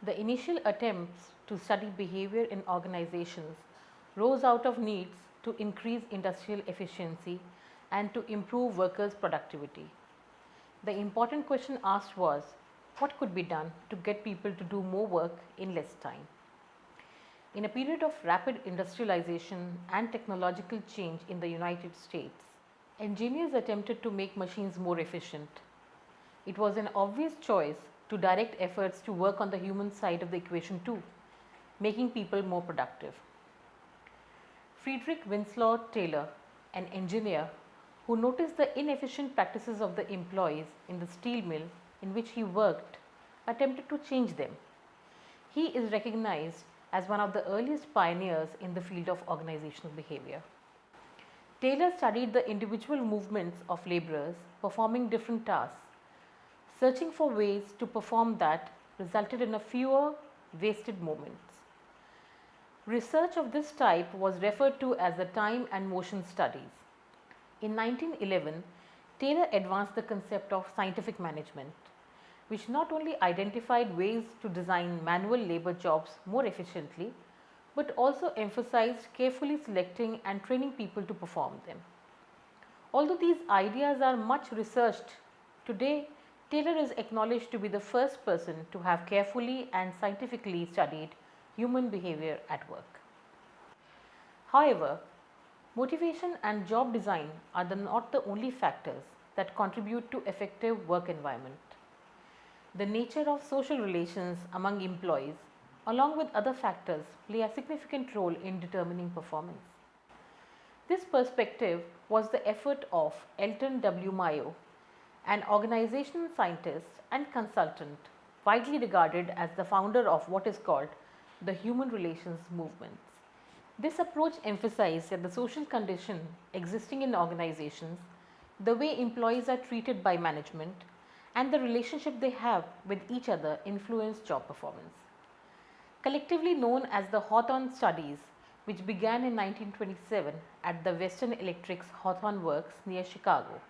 The initial attempts to study behavior in organizations rose out of needs to increase industrial efficiency and to improve workers' productivity. The important question asked was, what could be done to get people to do more work in less time? In a period of rapid industrialization and technological change in the United States, engineers attempted to make machines more efficient. It was an obvious choice to direct efforts to work on the human side of the equation too, making people more productive. Friedrich Winslow Taylor, an engineer who noticed the inefficient practices of the employees in the steel mill in which he worked, attempted to change them. He is recognized as one of the earliest pioneers in the field of organizational behavior. Taylor studied the individual movements of laborers performing different tasks, searching for ways to perform that resulted in a fewer wasted moments. Research of this type was referred to as the time and motion studies. In 1911, Taylor advanced the concept of scientific management, which not only identified ways to design manual labor jobs more efficiently, but also emphasized carefully selecting and training people to perform them. Although these ideas are much researched, today Taylor is acknowledged to be the first person to have carefully and scientifically studied human behavior at work. However, motivation and job design are not the only factors that contribute to effective work environment. The nature of social relations among employees, along with other factors, play a significant role in determining performance. This perspective was the effort of Elton W. Mayo, an organizational scientist and consultant widely regarded as the founder of what is called the human relations movements. This approach emphasized that the social condition existing in organizations, the way employees are treated by management, and the relationship they have with each other influence job performance. Collectively known as the Hawthorne Studies, which began in 1927 at the Western Electric's Hawthorne Works near Chicago,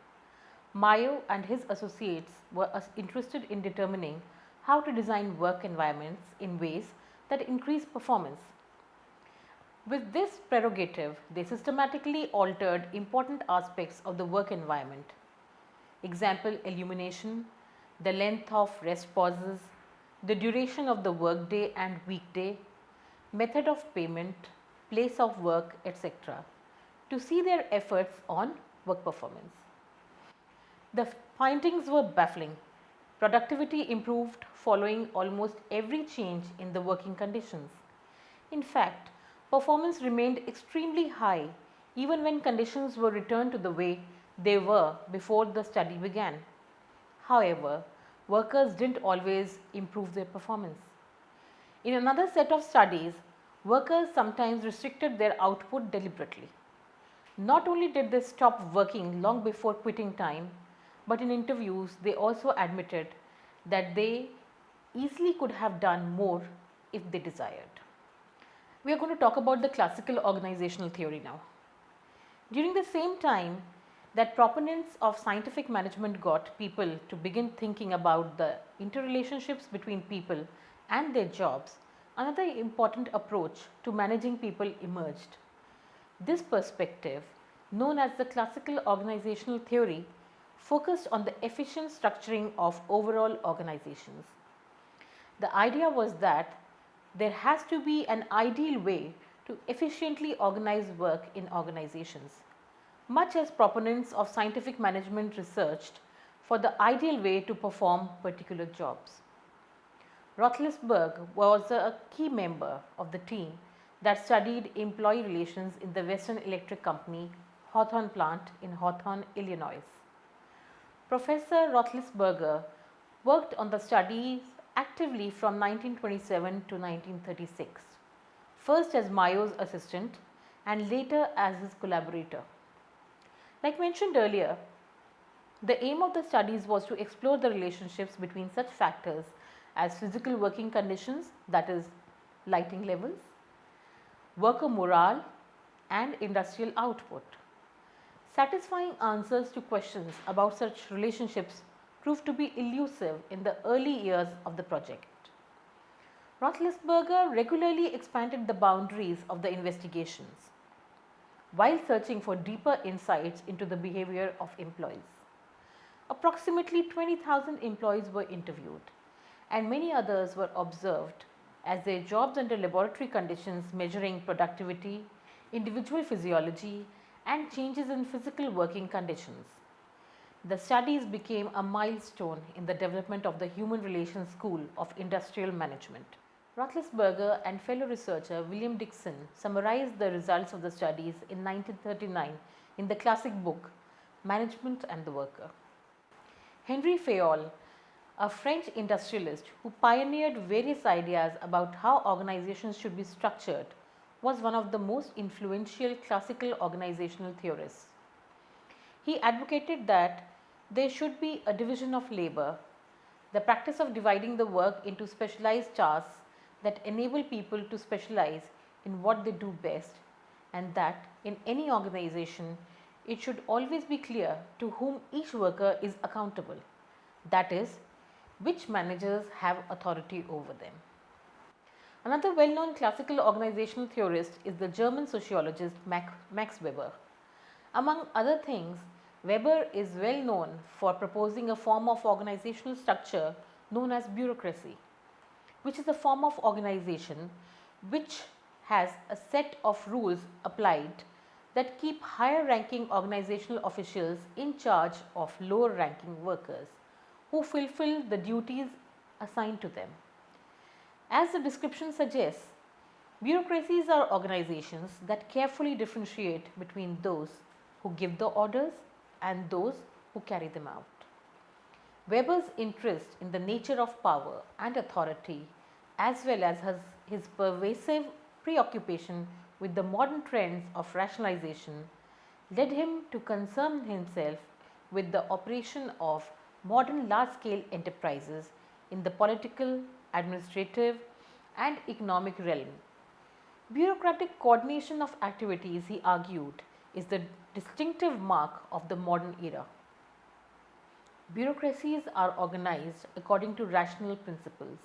Mayo and his associates were interested in determining how to design work environments in ways that increase performance. With this prerogative, they systematically altered important aspects of the work environment. Example, illumination, the length of rest pauses, the duration of the workday and weekday, method of payment, place of work, etc., to see their efforts on work performance. The findings were baffling. Productivity improved following almost every change in the working conditions. In fact, performance remained extremely high even when conditions were returned to the way they were before the study began. However, workers didn't always improve their performance. In another set of studies, workers sometimes restricted their output deliberately. Not only did they stop working long before quitting time, but in interviews they also admitted that they easily could have done more if they desired. We are going to talk about the classical organizational theory now. During the same time that proponents of scientific management got people to begin thinking about the interrelationships between people and their jobs, another important approach to managing people emerged. This perspective, known as the classical organizational theory, focused on the efficient structuring of overall organizations. The idea was that there has to be an ideal way to efficiently organize work in organizations, much as proponents of scientific management researched for the ideal way to perform particular jobs. Roethlisberger was a key member of the team that studied employee relations in the Western Electric Company Hawthorne plant in Hawthorne, Illinois. Professor Roethlisberger worked on the studies actively from 1927 to 1936, first as Mayo's assistant and later as his collaborator. Like mentioned earlier, the aim of the studies was to explore the relationships between such factors as physical working conditions, that is, lighting levels, worker morale, and industrial output. Satisfying answers to questions about such relationships proved to be elusive in the early years of the project. Roethlisberger regularly expanded the boundaries of the investigations while searching for deeper insights into the behavior of employees. Approximately 20,000 employees were interviewed, and many others were observed as their jobs under laboratory conditions measuring productivity, individual physiology, and changes in physical working conditions. The studies became a milestone in the development of the Human Relations School of Industrial Management. Roethlisberger and fellow researcher William Dixon summarized the results of the studies in 1939 in the classic book Management and the Worker. Henri Fayol, a French industrialist who pioneered various ideas about how organizations should be structured, was one of the most influential classical organizational theorists. He advocated that there should be a division of labor, the practice of dividing the work into specialized tasks that enable people to specialize in what they do best, and that in any organization it should always be clear to whom each worker is accountable, that is, which managers have authority over them. Another well known classical organizational theorist is the German sociologist Max Weber. Among other things, Weber is well known for proposing a form of organizational structure known as bureaucracy, which is a form of organization which has a set of rules applied that keep higher ranking organizational officials in charge of lower ranking workers who fulfill the duties assigned to them. As the description suggests, bureaucracies are organizations that carefully differentiate between those who give the orders and those who carry them out. Weber's interest in the nature of power and authority, as well as his pervasive preoccupation with the modern trends of rationalization, led him to concern himself with the operation of modern large-scale enterprises in the political, administrative, and economic realm. Bureaucratic coordination of activities, he argued, is the distinctive mark of the modern era. Bureaucracies are organized according to rational principles.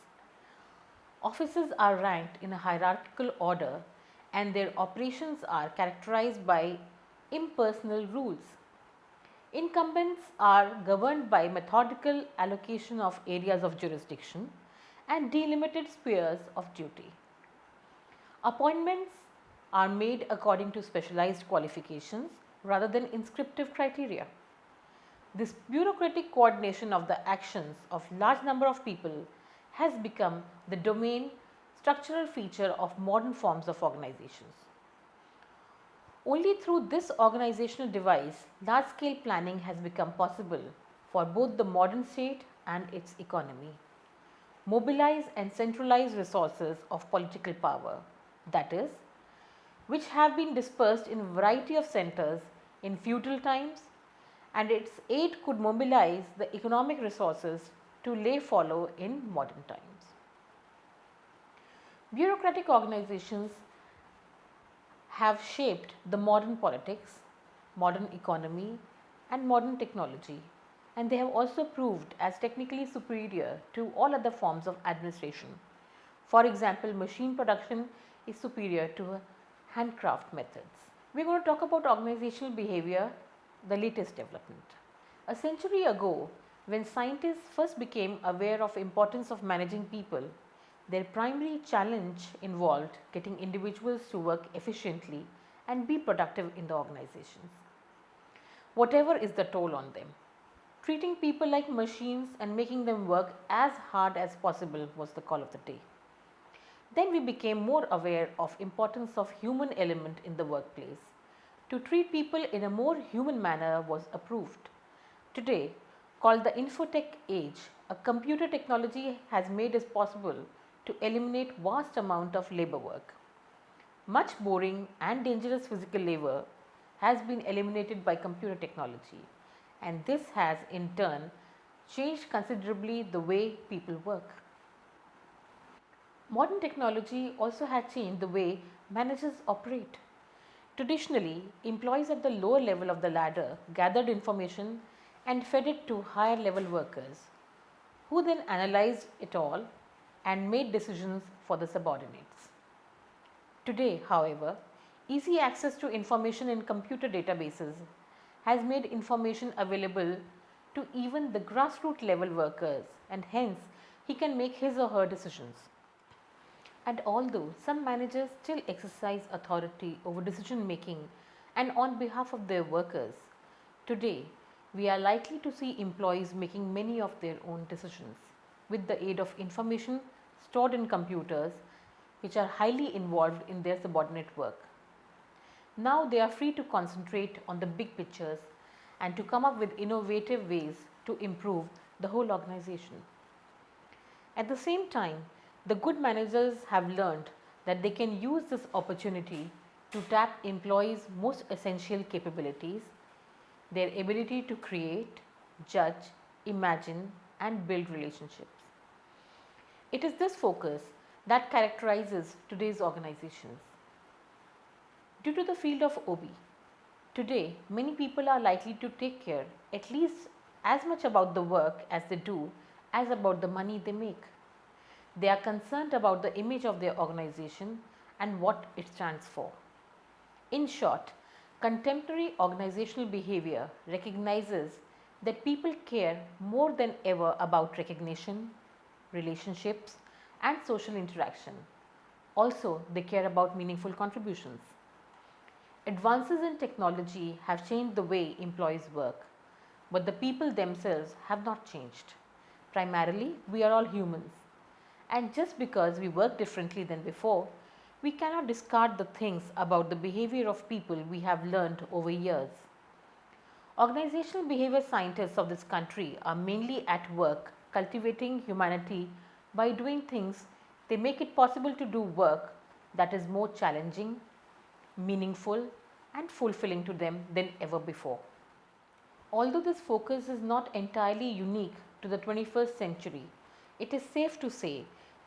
Offices are ranked in a hierarchical order and their operations are characterized by impersonal rules. Incumbents are governed by methodical allocation of areas of jurisdiction and delimited spheres of duty. Appointments are made according to specialized qualifications rather than inscriptive criteria. This bureaucratic coordination of the actions of large number of people has become the domain structural feature of modern forms of organizations. Only through this organizational device, large-scale planning has become possible for both the modern state and its economy. Mobilize and centralize resources of political power, that is, which have been dispersed in a variety of centers in feudal times, and its aid could mobilize the economic resources to lay fallow in modern times. Bureaucratic organizations have shaped the modern politics, modern economy, and modern technology, and they have also proved as technically superior to all other forms of administration. For example, machine production is superior to handcraft methods. We are going to talk about organizational behavior, the latest development. A century ago, when scientists first became aware of importance of managing people, their primary challenge involved getting individuals to work efficiently and be productive in the organizations, whatever is the toll on them. Treating people like machines and making them work as hard as possible was the call of the day. Then we became more aware of importance of human element in the workplace. To treat people in a more human manner was approved. Today, called the infotech age, a computer technology has made it possible to eliminate vast amount of labor work. Much boring and dangerous physical labor has been eliminated by computer technology, and this has in turn changed considerably the way people work. Modern technology also has changed the way managers operate. Traditionally, employees at the lower level of the ladder gathered information and fed it to higher level workers, who then analyzed it all and made decisions for the subordinates. Today, however, easy access to information in computer databases has made information available to even the grassroots level workers, and hence he can make his or her decisions. And although some managers still exercise authority over decision making and on behalf of their workers, today we are likely to see employees making many of their own decisions with the aid of information stored in computers which are highly involved in their subordinate work. Now they are free to concentrate on the big pictures and to come up with innovative ways to improve the whole organization. At the same time, the good managers have learned that they can use this opportunity to tap employees' most essential capabilities, their ability to create, judge, imagine, and build relationships. It is this focus that characterizes today's organizations. Due to the field of OB, today many people are likely to take care at least as much about the work as they do as about the money they make. They are concerned about the image of their organization and what it stands for. In short, contemporary organizational behavior recognizes that people care more than ever about recognition, relationships, and social interaction. Also, they care about meaningful contributions. Advances in technology have changed the way employees work, but the people themselves have not changed. Primarily, we are all humans, and just because we work differently than before, we cannot discard the things about the behavior of people we have learned over years. Organizational behavior scientists of this country are mainly at work cultivating humanity by doing things they make it possible to do work that is more challenging, meaningful, and fulfilling to them than ever before. Although this focus is not entirely unique to the 21st century, it is safe to say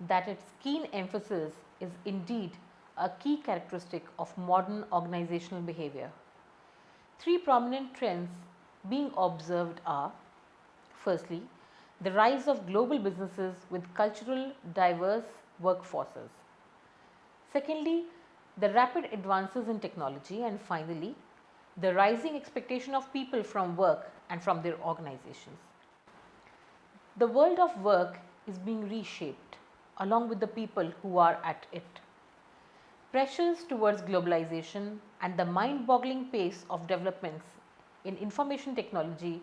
that its keen emphasis is indeed a key characteristic of modern organizational behavior. Three prominent trends being observed are: firstly, the rise of global businesses with cultural diverse workforces; secondly, the rapid advances in technology; and finally, the rising expectation of people from work and from their organizations. The world of work is being reshaped along with the people who are at it. Pressures towards globalization and the mind boggling pace of developments in information technology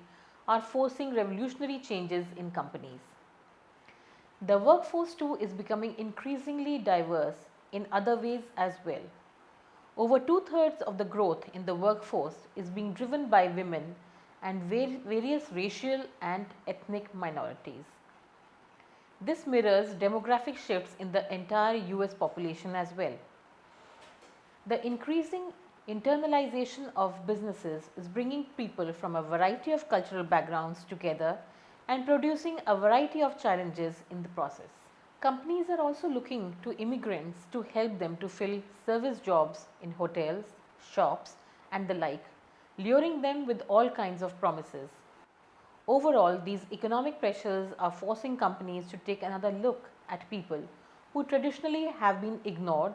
are forcing revolutionary changes in companies. The workforce too is becoming increasingly diverse in other ways as well. Over two-thirds of the growth in the workforce is being driven by women and various racial and ethnic minorities. This mirrors demographic shifts in the entire US population as well. The increasing internalization of businesses is bringing people from a variety of cultural backgrounds together and producing a variety of challenges in the process. Companies are also looking to immigrants to help them to fill service jobs in hotels, shops, and the like, luring them with all kinds of promises. Overall, these economic pressures are forcing companies to take another look at people who traditionally have been ignored,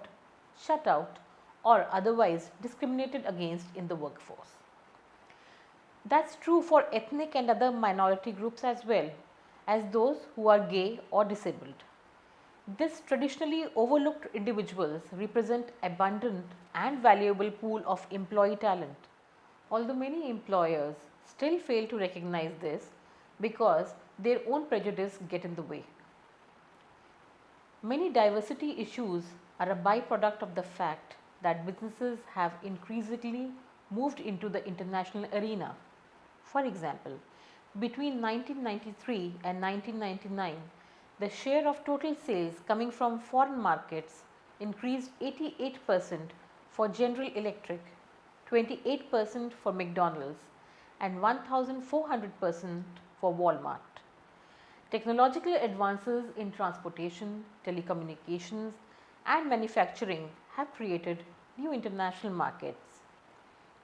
shut out, or otherwise discriminated against in the workforce. That's true for ethnic and other minority groups as well as those who are gay or disabled. These traditionally overlooked individuals represent abundant and valuable pool of employee talent. Although many employers still fail to recognize this because their own prejudice get in the way. Many diversity issues are a byproduct of the fact that businesses have increasingly moved into the international arena. For example, between 1993 and 1999, the share of total sales coming from foreign markets increased 88% for General Electric, 28% for McDonald's, and 1400% for Walmart. Technological advances in transportation, telecommunications, and manufacturing have created new international markets,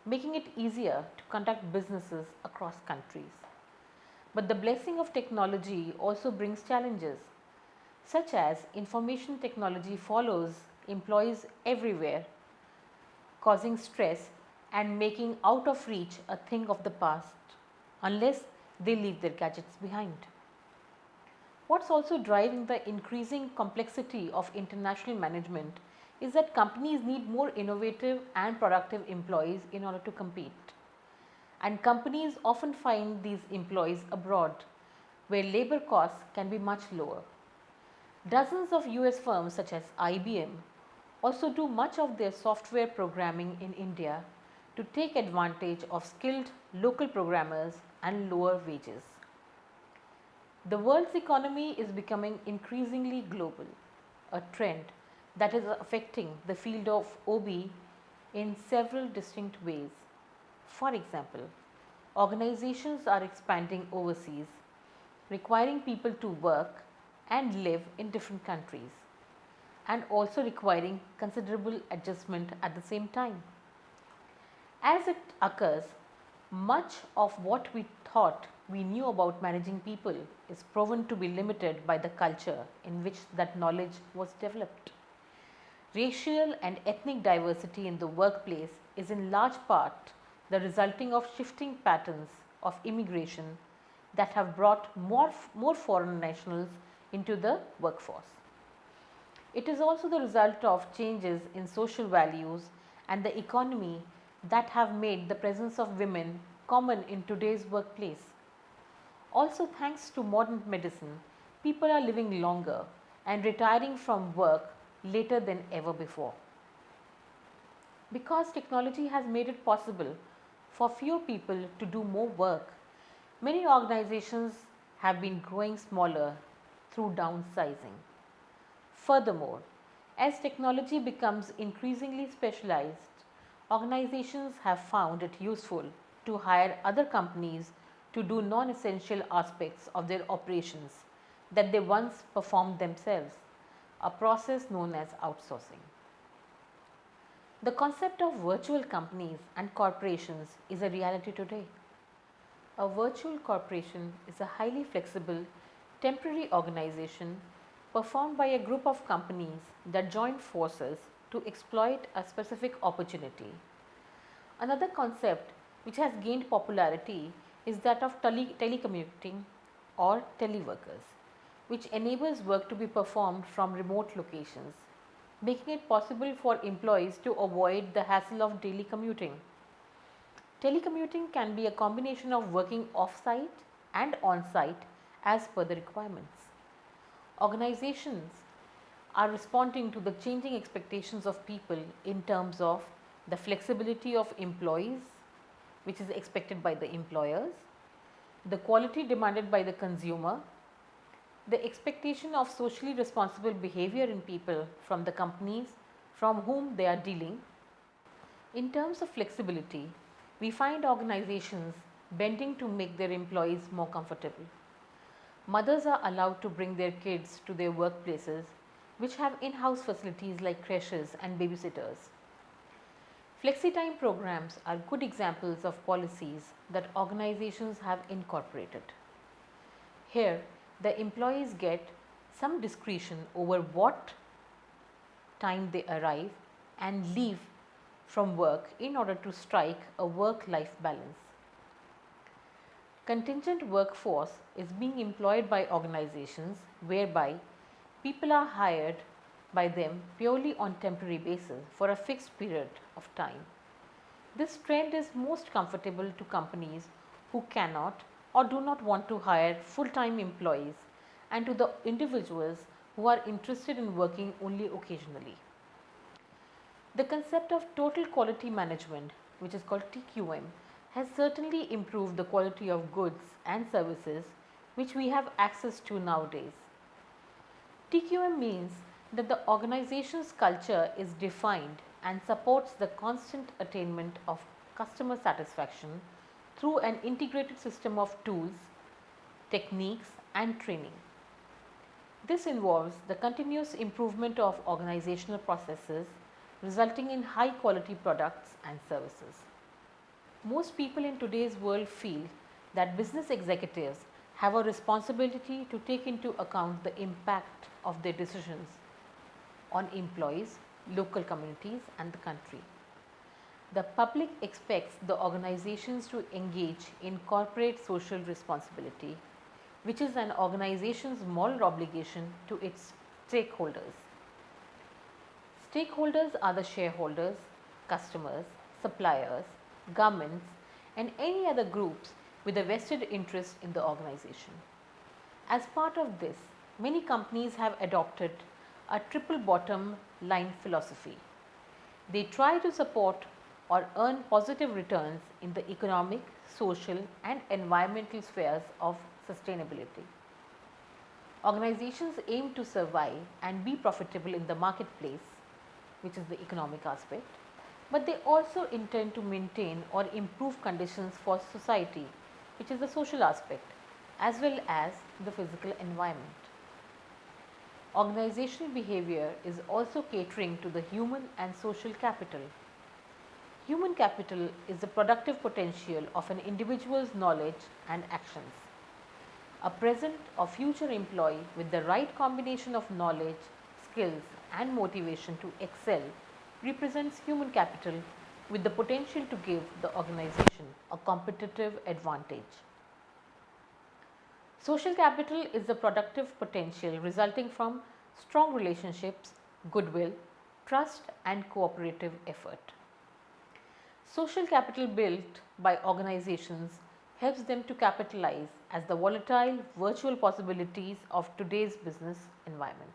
making it easier to conduct businesses across countries. But the blessing of technology also brings challenges. such as information technology follows employees everywhere, causing stress and making out of reach a thing of the past unless they leave their gadgets behind. What's also driving the increasing complexity of international management is that companies need more innovative and productive employees in order to compete. And companies often find these employees abroad, where labor costs can be much lower. Dozens of US firms such as IBM also do much of their software programming in India to take advantage of skilled local programmers and lower wages. The world's economy is becoming increasingly global, a trend that is affecting the field of OB in several distinct ways. For example, organizations are expanding overseas, requiring people to work and live in different countries, and also requiring considerable adjustment at the same time. As it occurs, much of what we thought we knew about managing people is proven to be limited by the culture in which that knowledge was developed. Racial and ethnic diversity in the workplace is in large part the resulting of shifting patterns of immigration that have brought more foreign nationals into the workforce. It is also the result of changes in social values and the economy that have made the presence of women common in today's workplace. Also, thanks to modern medicine, people are living longer and retiring from work later than ever before. Because technology has made it possible for fewer people to do more work, many organizations have been growing smaller through downsizing. Furthermore, as technology becomes increasingly specialized, organizations have found it useful to hire other companies to do non essential aspects of their operations that they once performed themselves, a process known as outsourcing. The concept of virtual companies and corporations is a reality today. A virtual corporation is a highly flexible, temporary organization performed by a group of companies that join forces to exploit a specific opportunity. Another concept which has gained popularity is that of telecommuting or teleworkers, which enables work to be performed from remote locations, making it possible for employees to avoid the hassle of daily commuting. Telecommuting can be a combination of working off site and on site as per the requirements. Organizations are responding to the changing expectations of people in terms of the flexibility of employees, which is expected by the employers, the quality demanded by the consumer, the expectation of socially responsible behavior in people from the companies from whom they are dealing. In terms of flexibility, we find organizations bending to make their employees more comfortable. Mothers are allowed to bring their kids to their workplaces, which have in house facilities like creches and babysitters. Flexi-time programs are good examples of policies that organizations have incorporated. Here, the employees get some discretion over what time they arrive and leave from work in order to strike a work-life balance. Contingent workforce is being employed by organizations whereby people are hired by them purely on temporary basis for a fixed period of time. This trend is most comfortable to companies who cannot or do not want to hire full-time employees and to the individuals who are interested in working only occasionally. The concept of total quality management, which is called TQM, has certainly improved the quality of goods and services which we have access to nowadays. TQM means that the organization's culture is defined and supports the constant attainment of customer satisfaction through an integrated system of tools, techniques, and training. This involves the continuous improvement of organizational processes, resulting in high quality products and services. Most people in today's world feel that business executives have a responsibility to take into account the impact of their decisions on employees, local communities, and the country. The public expects the organizations to engage in corporate social responsibility, which is an organization's moral obligation to its stakeholders. Stakeholders are the shareholders, customers, suppliers, governments, and any other groups with a vested interest in the organization. As part of this, many companies have adopted a triple bottom line philosophy. They try to support or earn positive returns in the economic, social, and environmental spheres of sustainability. Organizations aim to survive and be profitable in the marketplace, which is the economic aspect, but they also intend to maintain or improve conditions for society, which is the social aspect, as well as the physical environment. Organizational behavior is also catering to the human and social capital. Human capital is the productive potential of an individual's knowledge and actions. A present or future employee with the right combination of knowledge, skills, and motivation to excel represents human capital with the potential to give the organization a competitive advantage. Social capital is the productive potential resulting from strong relationships, goodwill, trust, and cooperative effort. Social capital built by organizations helps them to capitalize as the volatile virtual possibilities of today's business environment.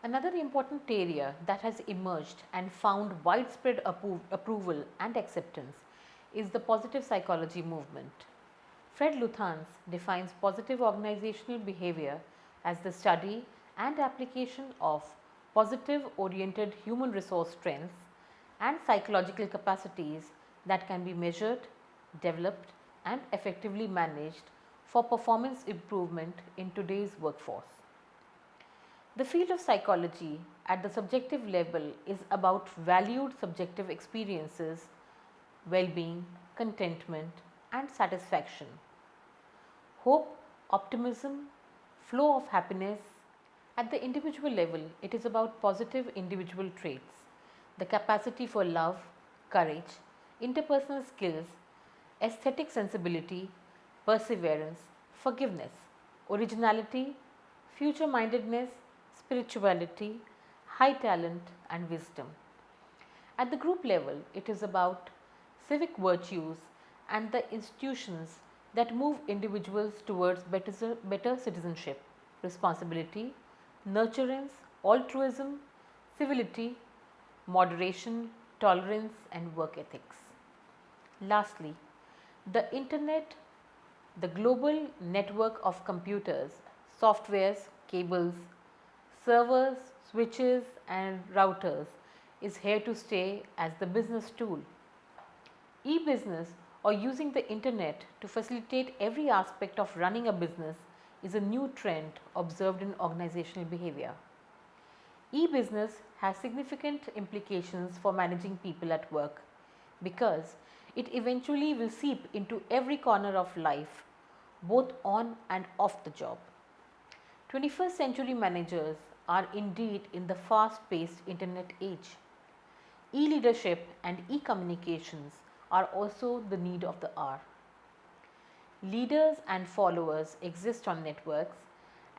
Another important area that has emerged and found widespread approval and acceptance is the positive psychology movement. Fred Luthans defines positive organizational behavior as the study and application of positive oriented human resource strengths and psychological capacities that can be measured, developed, and effectively managed for performance improvement in today's workforce. The field of psychology at the subjective level is about valued subjective experiences, well being, contentment, and satisfaction, hope, optimism, flow of happiness. At the individual level, it is about positive individual traits, the capacity for love, courage, interpersonal skills, aesthetic sensibility, perseverance, forgiveness, originality, future mindedness, spirituality, high talent, and wisdom. At the group level, it is about civic virtues and the institutions that move individuals towards better citizenship, responsibility, nurturance, altruism, civility, moderation, tolerance, and work ethics. Lastly, the internet, the global network of computers, softwares, cables, servers, switches, and routers is here to stay as the business tool. E-business, or using the internet to facilitate every aspect of running a business, is a new trend observed in organizational behavior. E-business has significant implications for managing people at work because it eventually will seep into every corner of life, both on and off the job. 21st century managers are indeed in the fast paced internet age. E leadership and e communications are also the need of the hour. Leaders and followers exist on networks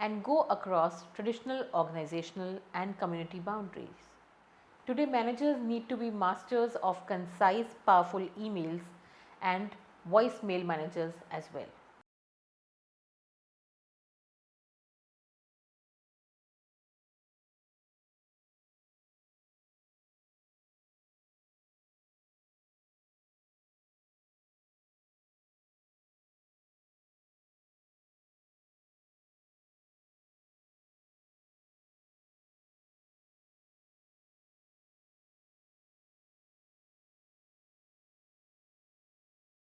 and go across traditional organizational and community boundaries. Today, managers need to be masters of concise, powerful emails and voicemail managers as well.